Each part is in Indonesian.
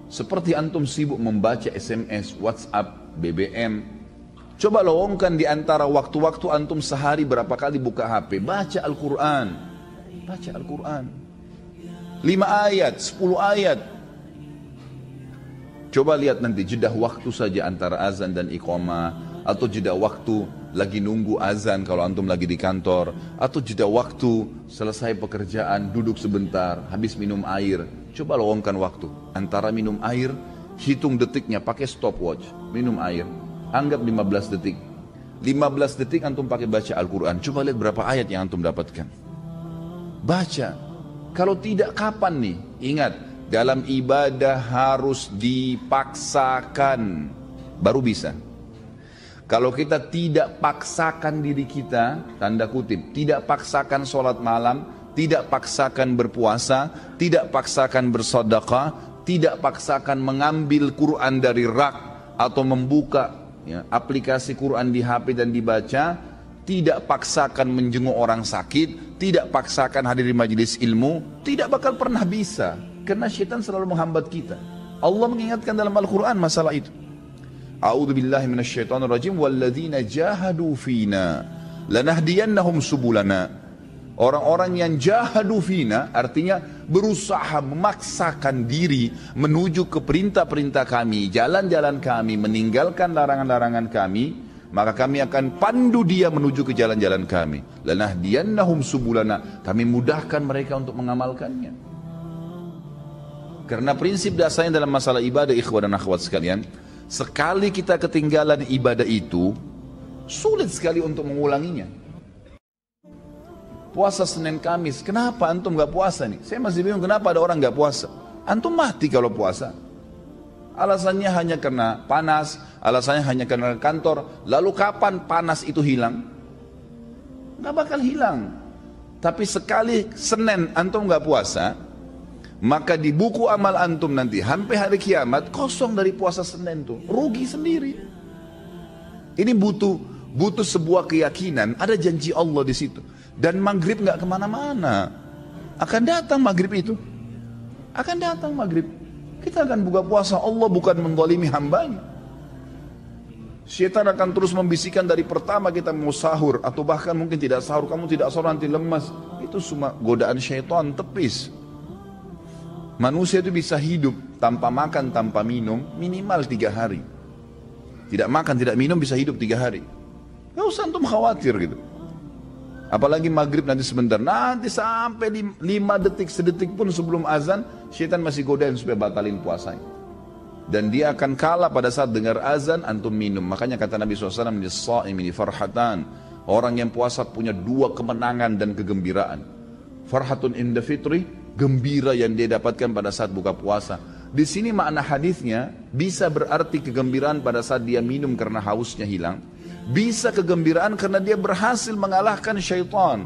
Seperti antum sibuk membaca SMS, WhatsApp, BBM. Coba lowongkan di antara waktu-waktu antum sehari berapa kali buka HP. Baca Al-Quran. Baca Al-Quran. 5 ayat, 10 ayat. Coba lihat nanti jeda waktu saja antara azan dan iqamah. Atau jeda waktu lagi nunggu azan kalau antum lagi di kantor. Atau jeda waktu selesai pekerjaan, duduk sebentar, habis minum air. Coba lowongkan waktu. Antara minum air, hitung detiknya pakai stopwatch. Minum air, anggap 15 detik. 15 detik antum pakai baca Al-Quran. Coba lihat berapa ayat yang antum dapatkan. Baca. Kalau tidak kapan nih? Ingat, dalam ibadah harus dipaksakan. Baru bisa. Kalau kita tidak paksakan diri kita, tanda kutip, tidak paksakan sholat malam, tidak paksakan berpuasa, tidak paksakan bersedekah, tidak paksakan mengambil Quran dari rak atau membuka aplikasi Quran di HP dan dibaca, tidak paksakan menjenguk orang sakit, tidak paksakan hadir di majelis ilmu, tidak bakal pernah bisa. Karena syaitan selalu menghambat kita. Allah mengingatkan dalam Al-Quran masalah itu. A'udzu billahi minasyaitonir rajim walladzina jahadu fina lanahdiyannahum subulana. Orang-orang yang jahadu fina artinya berusaha memaksakan diri menuju ke perintah-perintah kami, jalan-jalan kami, meninggalkan larangan-larangan kami, maka kami akan pandu dia menuju ke jalan-jalan kami. Lanahdiyannahum subulana. Kami mudahkan mereka untuk mengamalkannya. Karena prinsip dasarnya dalam masalah ibadah, ikhwan dan akhwat sekalian, sekali kita ketinggalan ibadah itu, sulit sekali untuk mengulanginya. Puasa Senin Kamis, kenapa antum gak puasa nih? Saya masih bingung kenapa ada orang gak puasa. Antum mati kalau puasa. Alasannya hanya karena panas, alasannya hanya karena kantor. Lalu kapan panas itu hilang? Gak bakal hilang. Tapi sekali Senin antum gak puasa, maka di buku amal antum nanti sampai hari kiamat kosong dari puasa Senin tuh, rugi sendiri. Ini butuh sebuah keyakinan, ada janji Allah di situ. Dan maghrib nggak kemana-mana, akan datang maghrib itu, akan datang maghrib. Kita akan buka puasa, Allah bukan menzalimi hambanya. Syaitan akan terus membisikkan dari pertama kita mau sahur atau bahkan mungkin tidak sahur, kamu tidak sahur nanti lemas. Itu semua godaan syaitan tepis. Manusia itu bisa hidup tanpa makan, tanpa minum minimal 3 hari. Tidak makan, tidak minum bisa hidup 3 hari. Gak usah antum khawatir gitu. Apalagi maghrib nanti sebentar, nanti sampai 5 detik, sedetik pun sebelum azan, syaitan masih godain supaya batalin puasanya. Dan dia akan kalah pada saat dengar azan, antum minum. Makanya kata Nabi SAW, "Lis-sha'imi farhatan." Orang yang puasa punya 2 kemenangan dan kegembiraan. Farhatun inda fitri, gembira yang dia dapatkan pada saat buka puasa. Di sini makna hadisnya bisa berarti kegembiraan pada saat dia minum karena hausnya hilang. Bisa kegembiraan karena dia berhasil mengalahkan syaitan.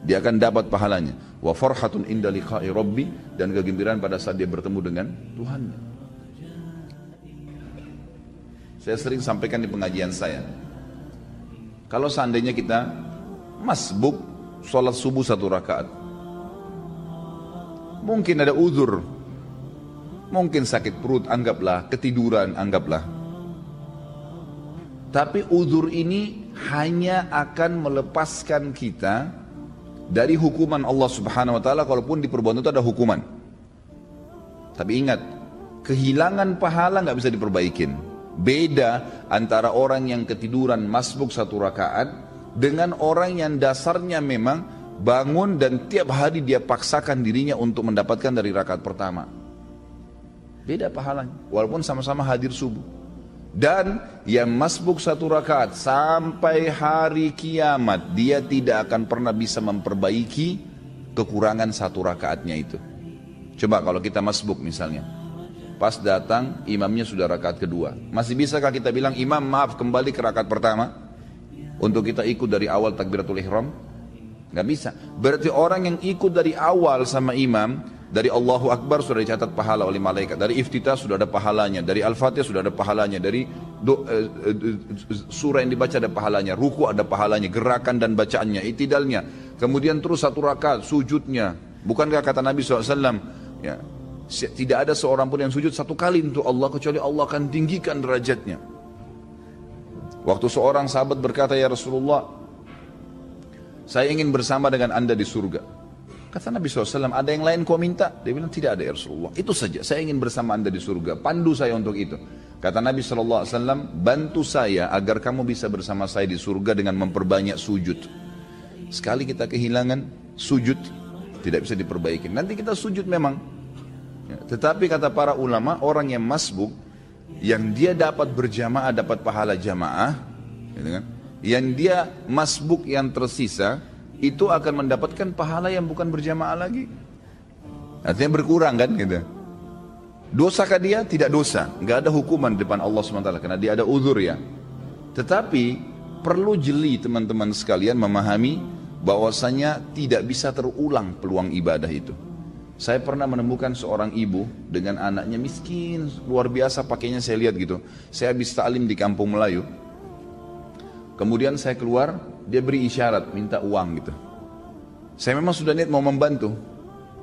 Dia akan dapat pahalanya. Wa farhatun inda liqa'i rabbi, dan kegembiraan pada saat dia bertemu dengan Tuhannya. Saya sering sampaikan di pengajian saya. Kalau seandainya kita masbuk sholat subuh 1 rakaat, mungkin ada uzur, mungkin sakit perut, anggaplah, ketiduran, anggaplah. Tapi uzur ini hanya akan melepaskan kita dari hukuman Allah Subhanahu wa taala, kalaupun di perbuatan itu ada hukuman. Tapi ingat, kehilangan pahala nggak bisa diperbaikin. Beda antara orang yang ketiduran masbuk 1 rakaat dengan orang yang dasarnya memang bangun dan tiap hari dia paksakan dirinya untuk mendapatkan dari rakaat pertama. Beda pahalanya, walaupun sama-sama hadir subuh. Dan yang masbuk 1 rakaat sampai hari kiamat, dia tidak akan pernah bisa memperbaiki kekurangan 1 rakaatnya itu. Coba kalau kita masbuk misalnya, pas datang imamnya sudah rakaat kedua, masih bisakah kita bilang, imam maaf kembali ke rakaat pertama untuk kita ikut dari awal takbiratul ihram? Gak bisa. Berarti orang yang ikut dari awal sama imam, dari Allahu Akbar sudah dicatat pahala oleh malaikat, dari iftitah sudah ada pahalanya, dari Al-Fatihah sudah ada pahalanya, dari surah yang dibaca ada pahalanya, ruku ada pahalanya, gerakan dan bacaannya, itidalnya, kemudian terus 1 rakaat sujudnya. Bukankah kata Nabi SAW, ya, Tidak ada seorang pun yang sujud satu kali untuk Allah kecuali Allah akan tinggikan derajatnya. Waktu seorang sahabat berkata, ya Rasulullah, saya ingin bersama dengan anda di surga. Kata Nabi SAW, ada yang lain kau minta? Dia bilang, tidak ada ya Rasulullah. Itu saja, saya ingin bersama anda di surga. Pandu saya untuk itu. Kata Nabi SAW, bantu saya agar kamu bisa bersama saya di surga dengan memperbanyak sujud. Sekali kita kehilangan sujud, tidak bisa diperbaiki. Nanti kita sujud memang. Tetapi kata para ulama, orang yang masbuk, yang dia dapat berjamaah, dapat pahala jamaah, gitu kan? Yang dia masbuk yang tersisa, itu akan mendapatkan pahala yang bukan berjamaah lagi. Artinya berkurang kan gitu. Dosakah dia? Tidak dosa. Nggak ada hukuman di depan Allah SWT karena dia ada uzur ya. Tetapi perlu jeli teman-teman sekalian memahami bahwasanya tidak bisa terulang peluang ibadah itu. Saya pernah menemukan seorang ibu dengan anaknya miskin, luar biasa pakainya saya lihat gitu. Saya habis ta'lim di kampung Melayu. Kemudian saya keluar, dia beri isyarat, minta uang gitu. Saya memang sudah niat mau membantu.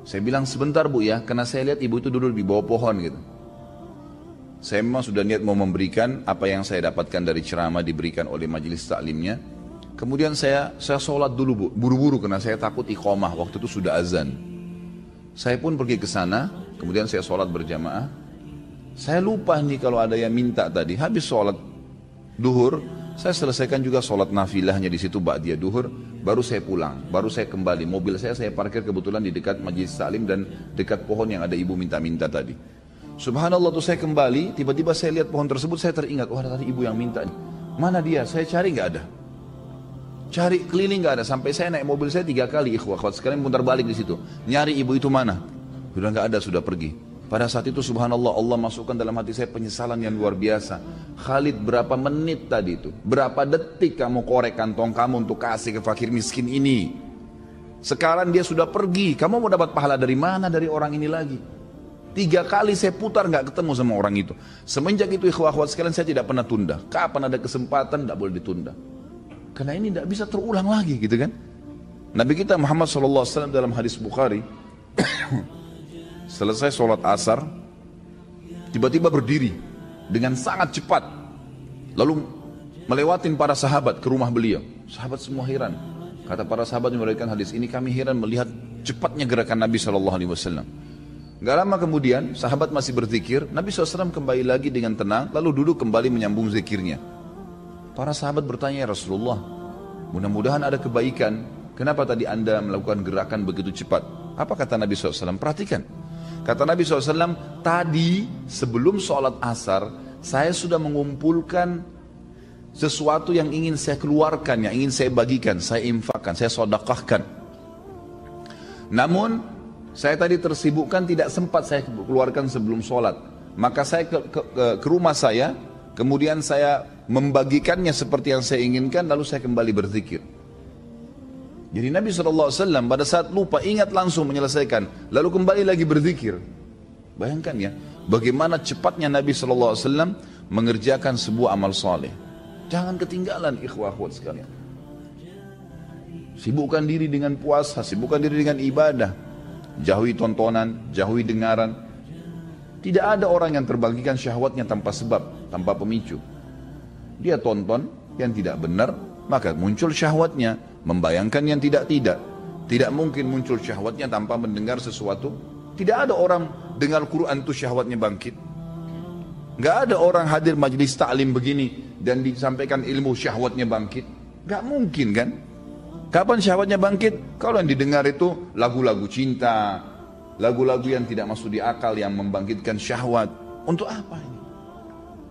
Saya bilang sebentar bu ya, karena saya lihat ibu itu duduk di bawah pohon gitu. Saya memang sudah niat mau memberikan apa yang saya dapatkan dari ceramah diberikan oleh majelis ta'limnya. Kemudian saya sholat dulu bu, buru-buru karena saya takut iqamah, waktu itu sudah azan. Saya pun pergi ke sana, kemudian saya sholat berjamaah. Saya lupa nih kalau ada yang minta tadi. Habis sholat duhur, saya selesaikan juga sholat nafilahnya di situ ba'diyah duhur. Baru saya pulang, baru saya kembali. Mobil saya parkir kebetulan di dekat majelis taklim dan dekat pohon yang ada ibu minta-minta tadi. Subhanallah tuh saya kembali, tiba-tiba saya lihat pohon tersebut, saya teringat, wah ada tadi ibu yang minta. Mana dia? Saya cari nggak ada. Cari keliling nggak ada, sampai saya naik mobil saya 3 kali ikhwah sekalian putar balik di situ, nyari ibu itu mana, sudah nggak ada, sudah pergi. Pada saat itu subhanallah Allah masukkan dalam hati saya penyesalan yang luar biasa. Khalid, berapa menit tadi itu, berapa detik kamu korek kantong kamu untuk kasih ke fakir miskin ini. Sekarang dia sudah pergi, kamu mau dapat pahala dari mana dari orang ini lagi? 3 kali saya putar nggak ketemu sama orang itu. Semenjak itu ikhwah sekalian saya tidak pernah tunda. Kapan ada kesempatan tidak boleh ditunda. Karena ini tidak bisa terulang lagi gitu kan. Nabi kita Muhammad SAW dalam hadis Bukhari selesai sholat asar tiba-tiba berdiri dengan sangat cepat lalu melewatin para sahabat ke rumah beliau. Sahabat semua heran. Kata para sahabat yang meriwayatkan hadis ini, kami heran melihat cepatnya gerakan Nabi SAW. Gak lama kemudian sahabat masih berzikir, Nabi SAW kembali lagi dengan tenang lalu duduk kembali menyambung zikirnya. Para sahabat bertanya, ya Rasulullah, mudah-mudahan ada kebaikan. Kenapa tadi anda melakukan gerakan begitu cepat? Apa kata Nabi SAW? Perhatikan. Kata Nabi SAW, tadi sebelum sholat asar, saya sudah mengumpulkan sesuatu yang ingin saya keluarkan, yang ingin saya bagikan, saya infakkan, saya sedekahkan. Namun, saya tadi tersibukkan, tidak sempat saya keluarkan sebelum sholat. Maka saya ke rumah saya, kemudian saya membagikannya seperti yang saya inginkan, lalu saya kembali berzikir. Jadi Nabi SAW pada saat lupa ingat langsung menyelesaikan, lalu kembali lagi berzikir. Bayangkan ya, bagaimana cepatnya Nabi SAW mengerjakan sebuah amal soleh. Jangan ketinggalan ikhwah sekalian. Sibukkan diri dengan puasa, sibukkan diri dengan ibadah. Jauhi tontonan, jauhi dengaran. Tidak ada orang yang terbagikan syahwatnya tanpa sebab, tanpa pemicu. Dia tonton yang tidak benar, maka muncul syahwatnya, membayangkan yang tidak-tidak. Tidak mungkin muncul syahwatnya tanpa mendengar sesuatu. Tidak ada orang dengar Quran itu syahwatnya bangkit. Nggak ada orang hadir majelis ta'lim begini dan disampaikan ilmu syahwatnya bangkit. Nggak mungkin kan? Kapan syahwatnya bangkit? Kalau yang didengar itu lagu-lagu cinta, lagu-lagu yang tidak masuk di akal yang membangkitkan syahwat. Untuk apa ini?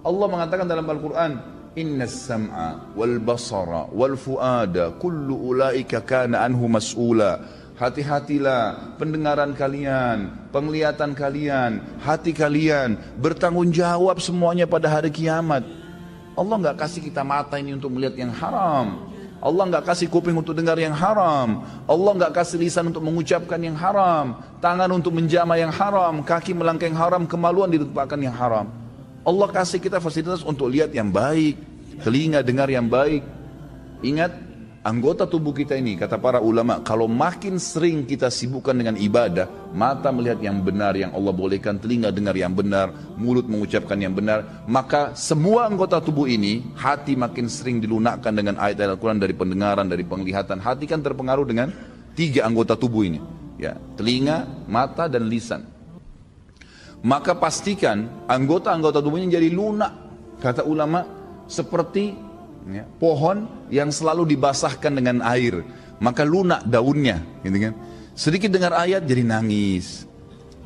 Allah mengatakan dalam Al-Quran, Inna sam'a wal basara wal fuada kullu ulaika kana anhu mas'ula. Hati-hatilah pendengaran kalian, penglihatan kalian, hati kalian bertanggung jawab semuanya pada hari kiamat. Allah nggak kasih kita mata ini untuk melihat yang haram. Allah nggak kasih kuping untuk dengar yang haram. Allah nggak kasih lisan untuk mengucapkan yang haram, tangan untuk menjama yang haram, kaki melangkah yang haram, kemaluan ditumpahkan yang haram. Allah kasih kita fasilitas untuk lihat yang baik, telinga dengar yang baik. Ingat, anggota tubuh kita ini, kata para ulama, kalau makin sering kita sibukkan dengan ibadah, mata melihat yang benar, yang Allah bolehkan, telinga dengar yang benar, mulut mengucapkan yang benar, maka semua anggota tubuh ini, hati makin sering dilunakkan dengan ayat-ayat Al-Quran, dari pendengaran, dari penglihatan. Hati kan terpengaruh dengan 3 anggota tubuh ini, ya, telinga, mata, dan lisan. Maka pastikan anggota-anggota tubuhnya jadi lunak, kata ulama, seperti pohon yang selalu dibasahkan dengan air, maka lunak daunnya, gitu kan. Sedikit dengar ayat jadi nangis,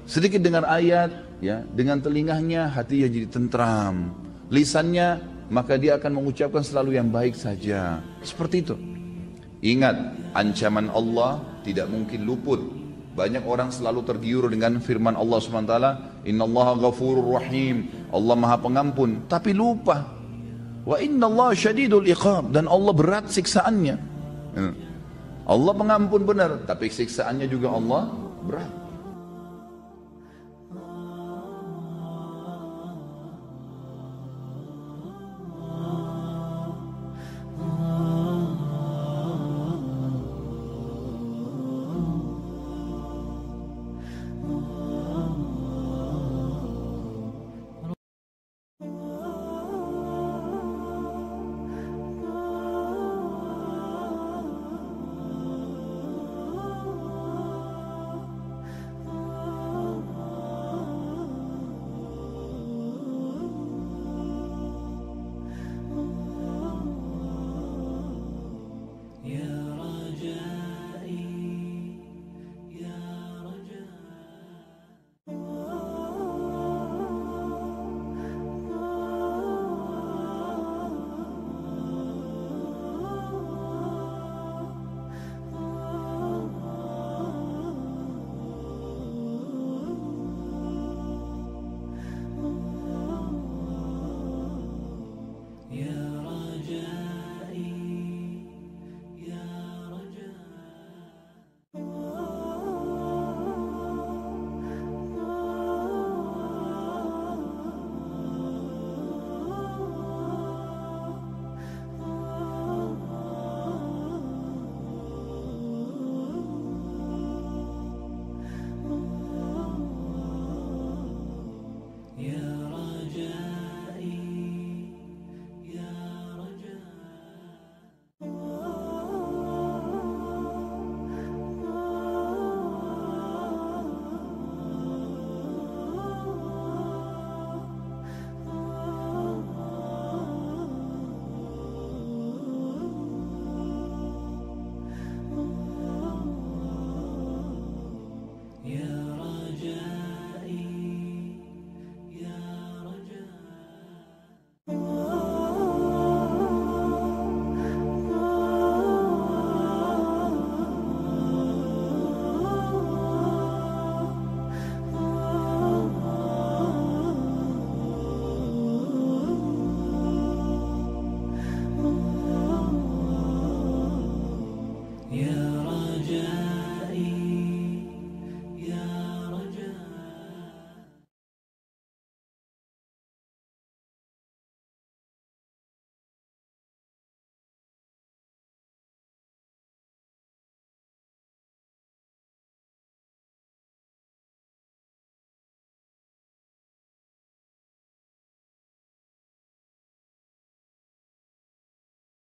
sedikit dengar ayat, ya, dengan telinganya hatinya jadi tentram, lisannya maka dia akan mengucapkan selalu yang baik saja, seperti itu. Ingat, ancaman Allah tidak mungkin luput. Banyak orang selalu tergiur dengan firman Allah SWT, Innallaha ghafurur rahim, Allah maha pengampun, tapi lupa, wa innallaha syadidul iqab, dan Allah berat siksaannya. Allah pengampun benar, tapi siksaannya juga Allah berat.